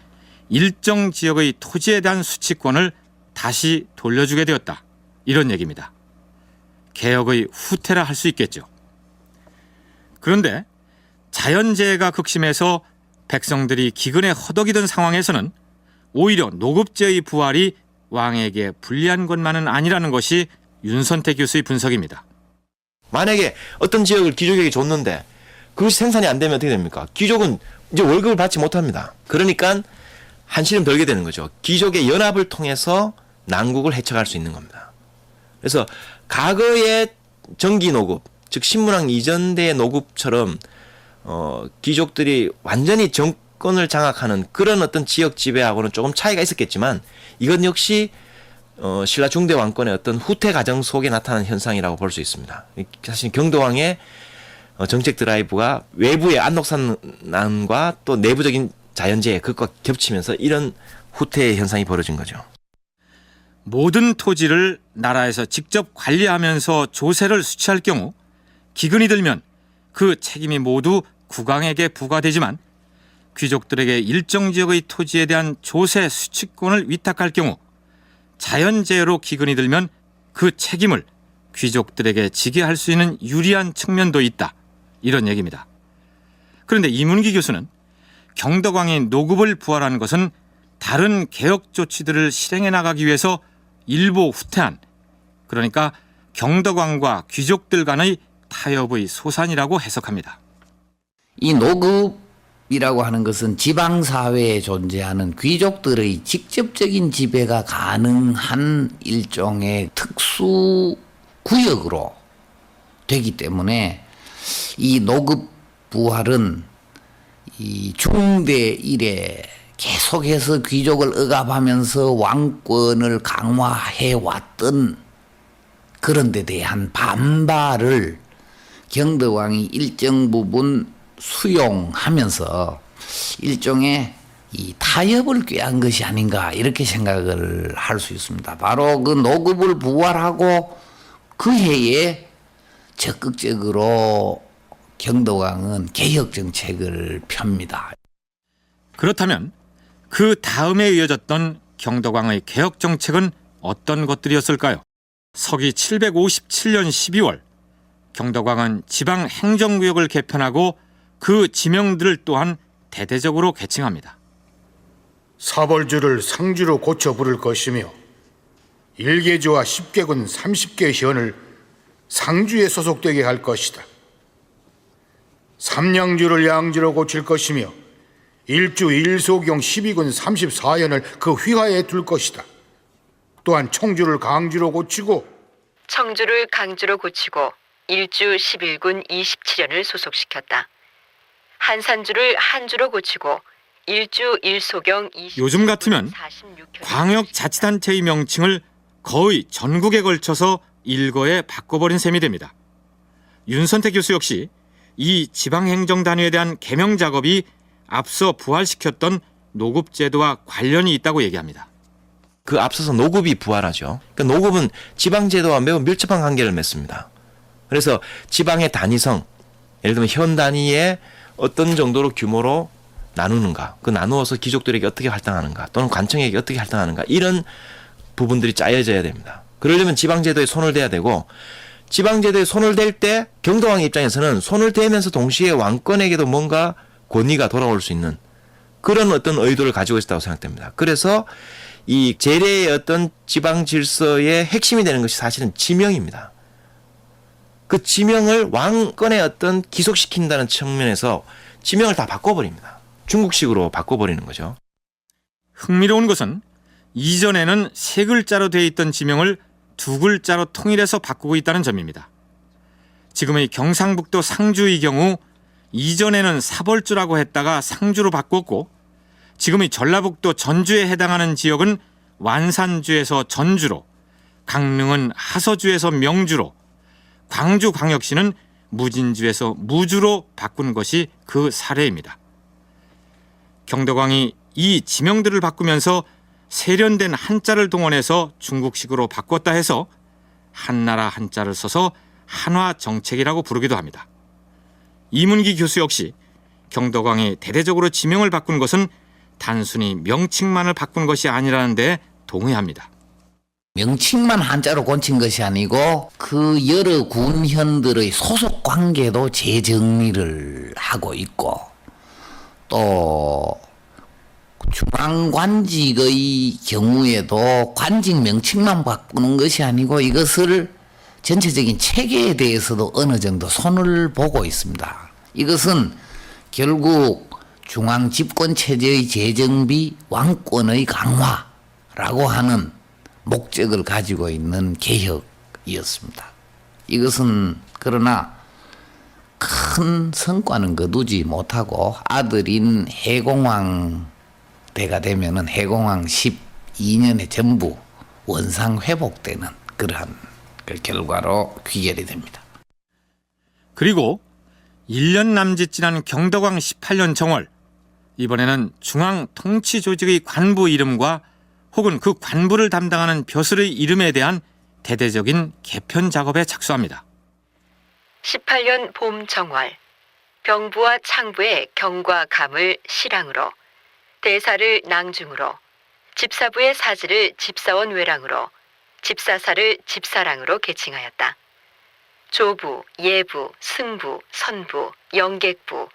일정 지역의 토지에 대한 수치권을 다시 돌려주게 되었다. 이런 얘기입니다. 개혁의 후퇴라 할 수 있겠죠. 그런데 자연재해가 극심해서 백성들이 기근에 허덕이던 상황에서는 오히려 노급제의 부활이 왕에게 불리한 것만은 아니라는 것이 윤선태 교수의 분석입니다. 만약에 어떤 지역을 귀족에게 줬는데 그것이 생산이 안 되면 어떻게 됩니까? 귀족은 이제 월급을 받지 못합니다. 그러니까 한시름 벌게 되는 거죠. 귀족의 연합을 통해서 난국을 헤쳐갈 수 있는 겁니다. 그래서 과거의 정기 노급, 즉 신문왕 이전대의 노급처럼 귀족들이 완전히 정권을 장악하는 그런 어떤 지역 지배하고는 조금 차이가 있었겠지만 이건 역시 신라 중대 왕권의 어떤 후퇴 과정 속에 나타난 현상이라고 볼 수 있습니다. 사실 경덕왕의 정책 드라이브가 외부의 안록산난과 또 내부적인 자연재해 그것과 겹치면서 이런 후퇴의 현상이 벌어진 거죠. 모든 토지를 나라에서 직접 관리하면서 조세를 수취할 경우 기근이 들면 그 책임이 모두 국왕에게 부과되지만 귀족들에게 일정 지역의 토지에 대한 조세 수취권을 위탁할 경우 자연재해로 기근이 들면 그 책임을 귀족들에게 지게 할 수 있는 유리한 측면도 있다. 이런 얘기입니다. 그런데 이문기 교수는 경덕왕이 노급을 부활한 것은 다른 개혁 조치들을 실행해 나가기 위해서 일부 후퇴한, 그러니까 경덕왕과 귀족들 간의 타협의 소산이라고 해석합니다. 이 노급이라고 하는 것은 지방사회에 존재하는 귀족들의 직접적인 지배가 가능한 일종의 특수 구역으로 되기 때문에 이 노급 부활은 이 중대 이래 계속해서 귀족을 억압하면서 왕권을 강화해 왔던 그런 데 대한 반발을 경덕왕이 일정 부분 수용하면서 일종의 이 타협을 꾀한 것이 아닌가 이렇게 생각을 할 수 있습니다. 바로 그 노급을 부활하고 그 해에 적극적으로 경덕왕은 개혁 정책을 펴니다. 그렇다면 그 다음에 이어졌던 경덕왕의 개혁 정책은 어떤 것들이었을까요? 서기 757년 12월 경덕왕은 지방 행정구역을 개편하고 그 지명들을 또한 대대적으로 개칭합니다. 사벌주를 상주로 고쳐 부를 것이며 일개주와 10개군 30개 현을 상주에 소속되게 할 것이다. 삼량주를 양주로 고칠 것이며 일주 일소경 12군 34현을 그 휘하에 둘 것이다. 또한 청주를 강주로 고치고 청주를 강주로 고치고 일주 11군 27현을 소속시켰다. 한산주를 한주로 고치고 일주 일소경 20. 요즘 같으면 광역자치단체의 명칭을 거의 전국에 걸쳐서 일거에 바꿔버린 셈이 됩니다. 윤선태 교수 역시 이 지방행정단위에 대한 개명 작업이 앞서 부활시켰던 노급제도와 관련이 있다고 얘기합니다. 그 앞서서 노급이 부활하죠. 그러니까 노급은 지방제도와 매우 밀접한 관계를 맺습니다. 그래서 지방의 단위성, 예를 들면 현 단위의 어떤 정도로 규모로 나누는가, 그 나누어서 귀족들에게 어떻게 할당하는가, 또는 관청에게 어떻게 할당하는가, 이런 부분들이 짜여져야 됩니다. 그러려면 지방제도에 손을 대야 되고, 지방제도에 손을 댈 때 경덕왕 입장에서는 손을 대면서 동시에 왕권에게도 뭔가 권위가 돌아올 수 있는 그런 어떤 의도를 가지고 있었다고 생각됩니다. 그래서 이 제례의 어떤 지방 질서의 핵심이 되는 것이 사실은 지명입니다. 그 지명을 왕권의 어떤 기속시킨다는 측면에서 지명을 다 바꿔버립니다. 중국식으로 바꿔버리는 거죠. 흥미로운 것은 이전에는 세 글자로 되어 있던 지명을 두 글자로 통일해서 바꾸고 있다는 점입니다. 지금의 경상북도 상주의 경우 이전에는 사벌주라고 했다가 상주로 바꿨고, 지금의 전라북도 전주에 해당하는 지역은 완산주에서 전주로, 강릉은 하서주에서 명주로, 광주광역시는 무진주에서 무주로 바꾼 것이 그 사례입니다. 경덕왕이 이 지명들을 바꾸면서 세련된 한자를 동원해서 중국식으로 바꿨다 해서 한나라 한자를 써서 한화 정책이라고 부르기도 합니다. 이문기 교수 역시 경덕왕이 대대적으로 지명을 바꾼 것은 단순히 명칭만을 바꾼 것이 아니라는 데 동의합니다. 명칭만 한자로 고친 것이 아니고 그 여러 군현들의 소속 관계도 재정리를 하고 있고, 또 중앙관직의 경우에도 관직 명칭만 바꾸는 것이 아니고 이것을 전체적인 체계에 대해서도 어느 정도 손을 보고 있습니다. 이것은 결국 중앙 집권 체제의 재정비, 왕권의 강화라고 하는 목적을 가지고 있는 개혁이었습니다. 이것은 그러나 큰 성과는 거두지 못하고 아들인 해공왕 때가 되면은 해공왕 12년에 전부 원상 회복되는 그러한 그 결과로 귀결이 됩니다. 그리고 1년 남짓 지난 경덕왕 18년 정월, 이번에는 중앙 통치 조직의 관부 이름과 혹은 그 관부를 담당하는 벼슬의 이름에 대한 대대적인 개편 작업에 착수합니다. 18년 봄 정월, 병부와 창부의 경과 감을 실랑으로, 대사를 낭중으로, 집사부의 사지를 집사원 외랑으로, 집사사를 집사랑으로 개칭하였다. 조부, 예부, 승부, 선부, 영객부,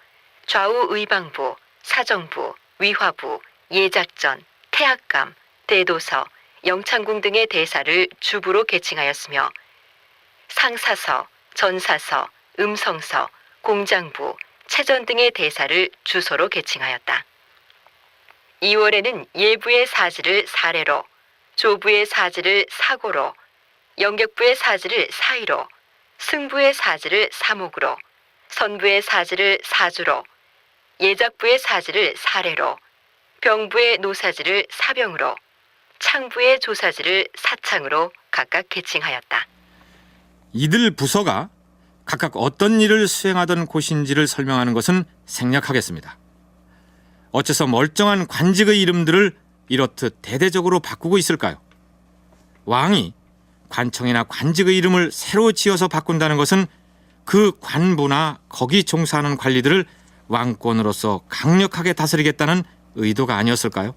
좌우 의방부, 사정부, 위화부, 예작전, 태학감, 대도서, 영창궁 등의 대사를 주부로 개칭하였으며, 상사서, 전사서, 음성서, 공장부, 체전 등의 대사를 주소로 개칭하였다. 2월에는 예부의 사지를 사례로, 조부의 사지를 사고로, 영객부의 사지를 사의로, 승부의 사지를 사목으로, 선부의 사지를 사주로, 예작부의 사지를 사례로, 병부의 노사지를 사병으로, 창부의 조사지를 사창으로 각각 계칭하였다. 이들 부서가 각각 어떤 일을 수행하던 곳인지를 설명하는 것은 생략하겠습니다. 어째서 멀쩡한 관직의 이름들을 이렇듯 대대적으로 바꾸고 있을까요? 왕이 관청이나 관직의 이름을 새로 지어서 바꾼다는 것은 그 관부나 거기 종사하는 관리들을 왕권으로서 강력하게 다스리겠다는 의도가 아니었을까요?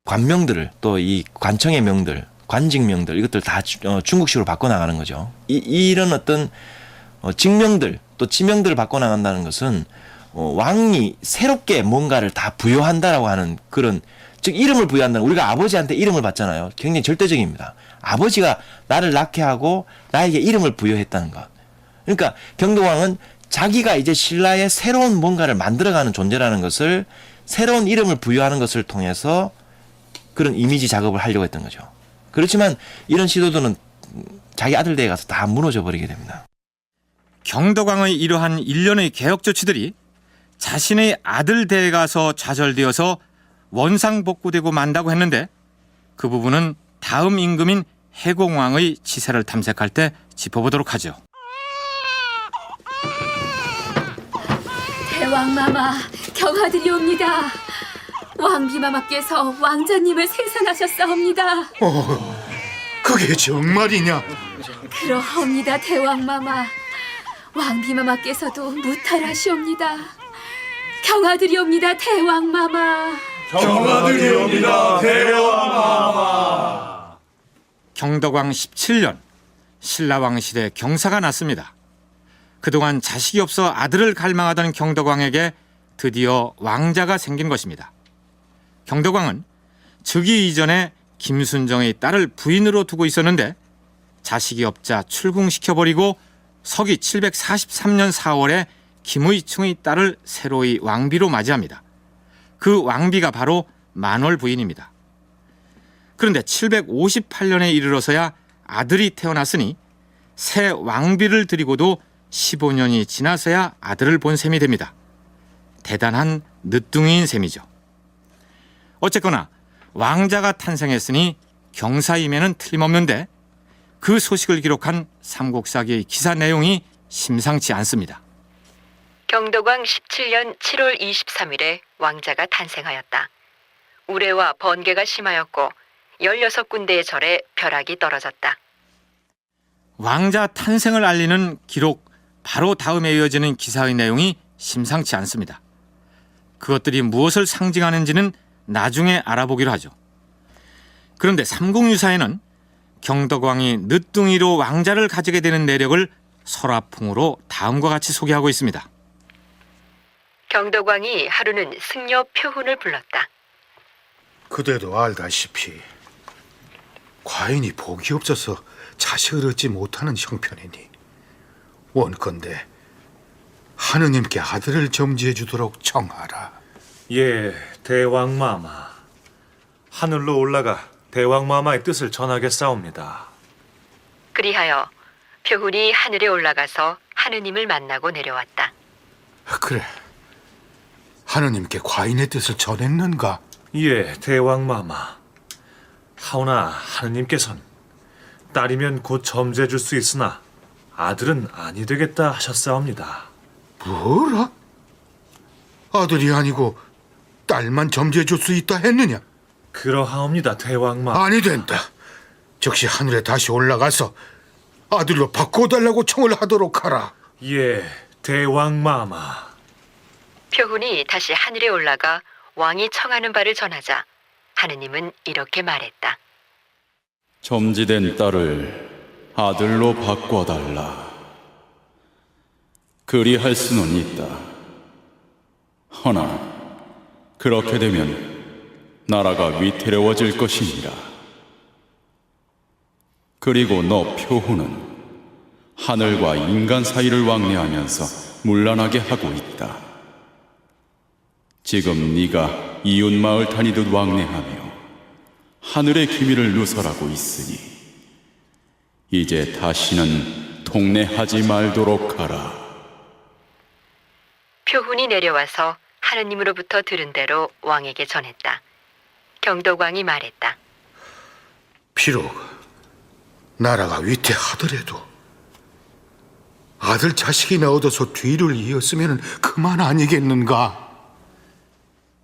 관명들을 또 이 관청의 명들, 관직명들 이것들 다 중국식으로 바꿔나가는 거죠. 이런 어떤 직명들 또 지명들을 바꿔나간다는 것은 왕이 새롭게 뭔가를 다 부여한다라고 하는 그런, 즉 이름을 부여한다는, 우리가 아버지한테 이름을 받잖아요. 굉장히 절대적입니다. 아버지가 나를 낳게 하고 나에게 이름을 부여했다는 것. 그러니까 경덕왕은 자기가 이제 신라의 새로운 뭔가를 만들어가는 존재라는 것을, 새로운 이름을 부여하는 것을 통해서 그런 이미지 작업을 하려고 했던 거죠. 그렇지만 이런 시도들은 자기 아들 댁에 가서 다 무너져 버리게 됩니다. 경덕왕의 이러한 일련의 개혁 조치들이 자신의 아들 댁에 가서 좌절되어서 원상복구되고 만다고 했는데, 그 부분은 다음 임금인 해공왕의 치세를 탐색할 때 짚어보도록 하죠. 대왕마마, 경하드리옵니다. 왕비마마께서 왕자님을 생산하셨사옵니다. 그게 정말이냐? 그러하옵니다, 대왕마마. 왕비마마께서도 무탈하시옵니다. 경하드리옵니다, 대왕마마. 경하드리옵니다, 대왕마마. 경덕왕 17년 신라왕 시대 경사가 났습니다. 그동안 자식이 없어 아들을 갈망하던 경덕왕에게 드디어 왕자가 생긴 것입니다. 경덕왕은 즉위 이전에 김순정의 딸을 부인으로 두고 있었는데 자식이 없자 출궁시켜버리고 서기 743년 4월에 김의충의 딸을 새로이 왕비로 맞이합니다. 그 왕비가 바로 만월 부인입니다. 그런데 758년에 이르러서야 아들이 태어났으니 새 왕비를 들이고도 15년이 지나서야 아들을 본 셈이 됩니다. 대단한 늦둥이인 셈이죠. 어쨌거나 왕자가 탄생했으니 경사임에는 틀림없는데 그 소식을 기록한 삼국사기의 기사 내용이 심상치 않습니다. 경덕왕 17년 7월 23일에 왕자가 탄생하였다. 우레와 번개가 심하였고 16군데의 절에 벼락이 떨어졌다. 왕자 탄생을 알리는 기록 바로 다음에 이어지는 기사의 내용이 심상치 않습니다. 그것들이 무엇을 상징하는지는 나중에 알아보기로 하죠. 그런데 삼국유사에는 경덕왕이 늦둥이로 왕자를 가지게 되는 내력을 설화풍으로 다음과 같이 소개하고 있습니다. 경덕왕이 하루는 승려 표훈을 불렀다. 그대도 알다시피 과인이 복이 없어서 자식을 얻지 못하는 형편이니 원컨대 하느님께 아들을 점지해 주도록 청하라. 예, 대왕마마. 하늘로 올라가 대왕마마의 뜻을 전하겠사옵니다. 그리하여 표훈이 하늘에 올라가서 하느님을 만나고 내려왔다. 그래, 하느님께 과인의 뜻을 전했는가? 예, 대왕마마. 하오나 하느님께서는 딸이면 곧 점지해 줄 수 있으나 아들은 아니 되겠다 하셨사옵니다. 뭐라? 아들이 아니고 딸만 점지해 줄 수 있다 했느냐? 그러하옵니다, 대왕마마. 아니 된다. 즉시 하늘에 다시 올라가서 아들로 바꿔달라고 청을 하도록 하라. 예, 대왕마마. 표훈이 다시 하늘에 올라가 왕이 청하는 바를 전하자 하느님은 이렇게 말했다. 점지된 딸을 아들로 바꿔달라. 그리할 수는 있다. 허나 그렇게 되면 나라가 위태로워질 것이니라. 그리고 너 표훈은 하늘과 인간 사이를 왕래하면서 문란하게 하고 있다. 지금 네가 이웃마을 다니듯 왕래하며 하늘의 기밀을 누설하고 있으니 이제 다시는 통례하지 말도록 하라. 표훈이 내려와서 하느님으로부터 들은 대로 왕에게 전했다. 경덕왕이 말했다. 비록 나라가 위태하더라도 아들 자식이나 얻어서 뒤를 이었으면 그만 아니겠는가?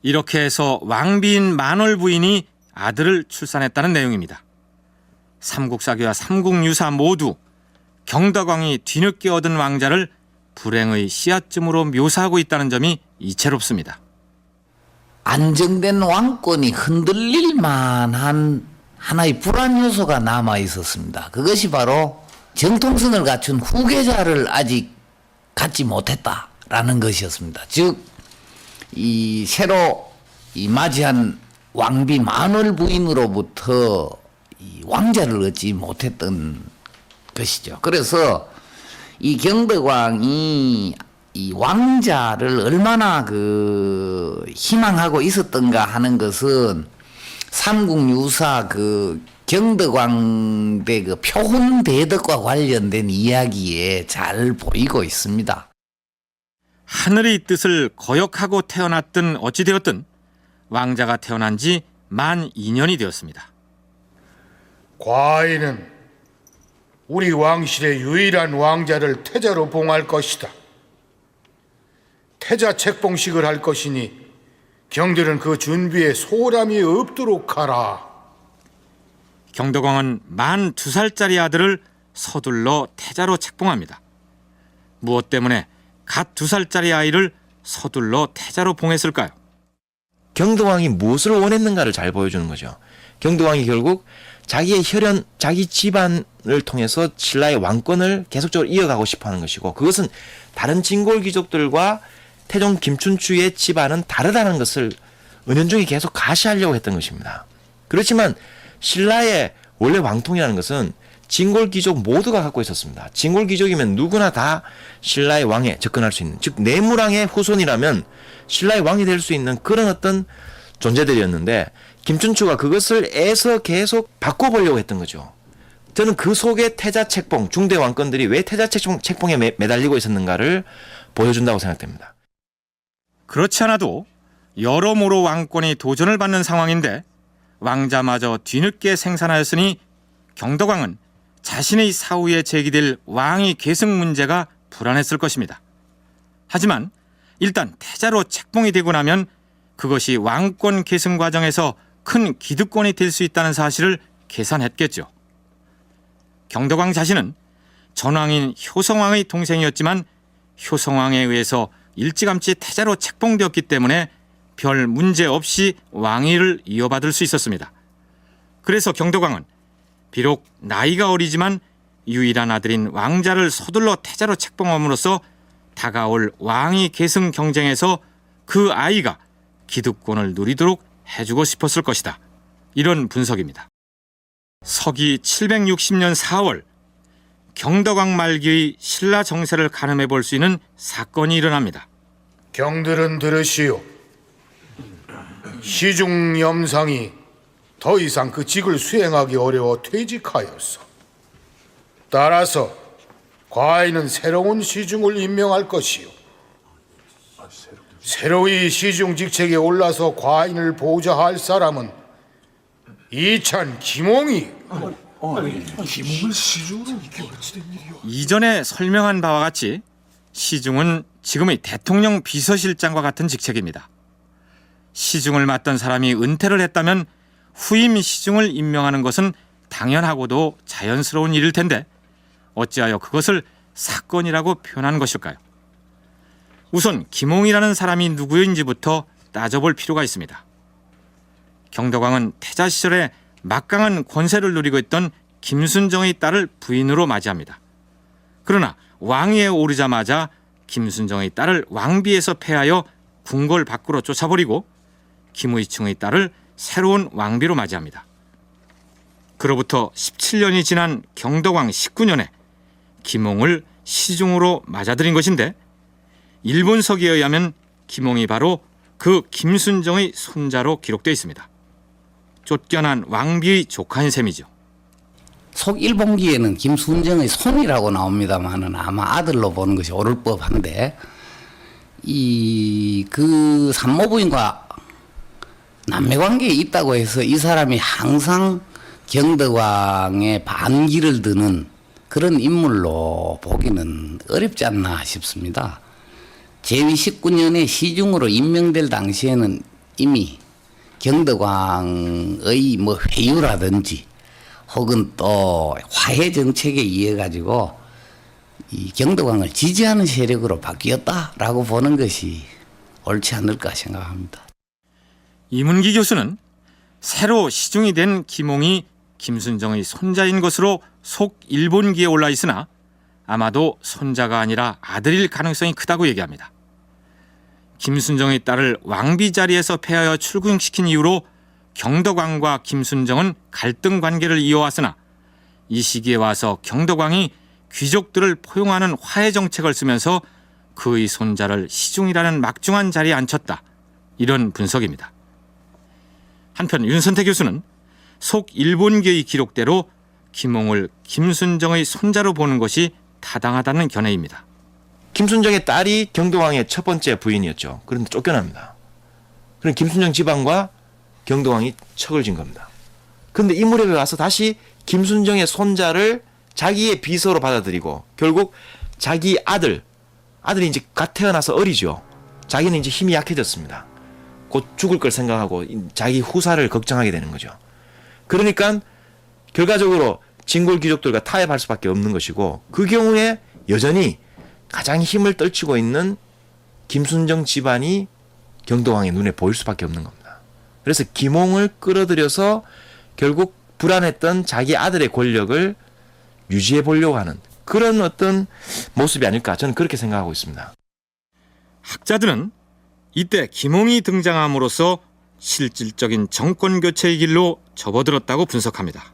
이렇게 해서 왕비인 만월 부인이 아들을 출산했다는 내용입니다. 삼국사기와 삼국유사 모두 경덕왕이 뒤늦게 얻은 왕자를 불행의 씨앗쯤으로 묘사하고 있다는 점이 이채롭습니다. 안정된 왕권이 흔들릴 만한 하나의 불안 요소가 남아 있었습니다. 그것이 바로 정통성을 갖춘 후계자를 아직 갖지 못했다라는 것이었습니다. 즉, 이 새로 맞이한 왕비 만월 부인으로부터 이 왕자를 얻지 못했던 것이죠. 그래서 이 경덕왕이 이 왕자를 얼마나 희망하고 있었던가 하는 것은 삼국유사 경덕왕대 표훈대덕과 관련된 이야기에 잘 보이고 있습니다. 하늘의 뜻을 거역하고 태어났든 어찌되었든 왕자가 태어난 지 만 2년이 되었습니다. 과인은 우리 왕실의 유일한 왕자를 태자로 봉할 것이다. 태자 책봉식을 할 것이니 경들은 그 준비에 소홀함이 없도록 하라. 경덕왕은 만 2살짜리 아들을 서둘러 태자로 책봉합니다. 무엇 때문에 갓 2살짜리 아이를 서둘러 태자로 봉했을까요? 경덕왕이 무엇을 원했는가를 잘 보여주는 거죠. 경덕왕이 결국 자기의 혈연, 자기 집안을 통해서 신라의 왕권을 계속적으로 이어가고 싶어하는 것이고, 그것은 다른 진골 귀족들과 태종 김춘추의 집안은 다르다는 것을 은연중에 계속 가시하려고 했던 것입니다. 그렇지만 신라의 원래 왕통이라는 것은 진골 귀족 모두가 갖고 있었습니다. 진골 귀족이면 누구나 다 신라의 왕에 접근할 수 있는, 즉 내무랑의 후손이라면 신라의 왕이 될 수 있는 그런 어떤 존재들이었는데, 김춘추가 그것을 애서 계속 바꿔보려고 했던 거죠. 저는 그 속에 태자 책봉, 중대 왕권들이 왜 태자 책봉에 매달리고 있었는가를 보여준다고 생각됩니다. 그렇지 않아도 여러모로 왕권이 도전을 받는 상황인데 왕자마저 뒤늦게 생산하였으니 경덕왕은 자신의 사후에 제기될 왕위 계승 문제가 불안했을 것입니다. 하지만 일단 태자로 책봉이 되고 나면 그것이 왕권 계승 과정에서 큰 기득권이 될 수 있다는 사실을 계산했겠죠. 경덕왕 자신은 전왕인 효성왕의 동생이었지만 효성왕에 의해서 일찌감치 태자로 책봉되었기 때문에 별 문제 없이 왕위를 이어받을 수 있었습니다. 그래서 경덕왕은 비록 나이가 어리지만 유일한 아들인 왕자를 서둘러 태자로 책봉함으로써 다가올 왕위 계승 경쟁에서 그 아이가 기득권을 누리도록 해주고 싶었을 것이다. 이런 분석입니다. 서기 760년 4월 경덕왕 말기의 신라 정세를 가늠해 볼 수 있는 사건이 일어납니다. 경들은 들으시오. 시중 염상이 더 이상 그 직을 수행하기 어려워 퇴직하였어. 따라서 과인은 새로운 시중을 임명할 것이오. 새로이 시중 직책에 올라서 과인을 보좌할 사람은 이찬 김홍이. 김홍을 시중으로 이게 어찌 된 일이오? 이전에 설명한 바와 같이 시중은 지금의 대통령 비서실장과 같은 직책입니다. 시중을 맡던 사람이 은퇴를 했다면 후임 시중을 임명하는 것은 당연하고도 자연스러운 일일 텐데 어찌하여 그것을 사건이라고 표현한 것일까요? 우선 김홍이라는 사람이 누구인지부터 따져볼 필요가 있습니다. 경덕왕은 태자 시절에 막강한 권세를 누리고 있던 김순정의 딸을 부인으로 맞이합니다. 그러나 왕위에 오르자마자 김순정의 딸을 왕비에서 폐하여 궁궐 밖으로 쫓아버리고 김의충의 딸을 새로운 왕비로 맞이합니다. 그로부터 17년이 지난 경덕왕 19년에 김홍을 시중으로 맞아들인 것인데 일본서기에 의하면 김홍이 바로 그 김순정의 손자로 기록되어 있습니다. 쫓겨난 왕비의 조카인 셈이죠. 그 산모부인과 남매관계에 있다고 해서 이 사람이 항상 경덕왕의 반기를 드는 그런 인물로 보기는 어렵지 않나 싶습니다. 제위 19년에 시중으로 임명될 당시에는 이미 경덕왕의 뭐 회유라든지 혹은 또 화해 정책에 의해 가지고 이 경덕왕을 지지하는 세력으로 바뀌었다라고 보는 것이 옳지 않을까 생각합니다. 이문기 교수는 새로 시중이 된 김홍이 김순정의 손자인 것으로 속 일본기에 올라 있으나 아마도 손자가 아니라 아들일 가능성이 크다고 얘기합니다. 김순정의 딸을 왕비 자리에서 폐하여 출궁시킨 이후로 경덕왕과 김순정은 갈등 관계를 이어왔으나 이 시기에 와서 경덕왕이 귀족들을 포용하는 화해 정책을 쓰면서 그의 손자를 시중이라는 막중한 자리에 앉혔다. 이런 분석입니다. 한편 윤선태 교수는 속 일본계의 기록대로 김홍을 김순정의 손자로 보는 것이 타당하다는 견해입니다. 김순정의 딸이 경덕왕의 첫 번째 부인이었죠. 그런데 쫓겨납니다. 그럼 김순정 집안과 경덕왕이 척을 진 겁니다. 그런데 이 무렵에 와서 다시 김순정의 손자를 자기의 비서로 받아들이고 결국 자기 아들이 이제 갓 태어나서 어리죠. 자기는 이제 힘이 약해졌습니다. 곧 죽을 걸 생각하고 자기 후사를 걱정하게 되는 거죠. 그러니까 결과적으로 진골 귀족들과 타협할 수밖에 없는 것이고 그 경우에 여전히 가장 힘을 떨치고 있는 김순정 집안이 경덕왕의 눈에 보일 수밖에 없는 겁니다. 그래서 김홍을 끌어들여서 결국 불안했던 자기 아들의 권력을 유지해 보려고 하는 그런 어떤 모습이 아닐까 저는 그렇게 생각하고 있습니다. 학자들은 이때 김홍이 등장함으로써 실질적인 정권 교체의 길로 접어들었다고 분석합니다.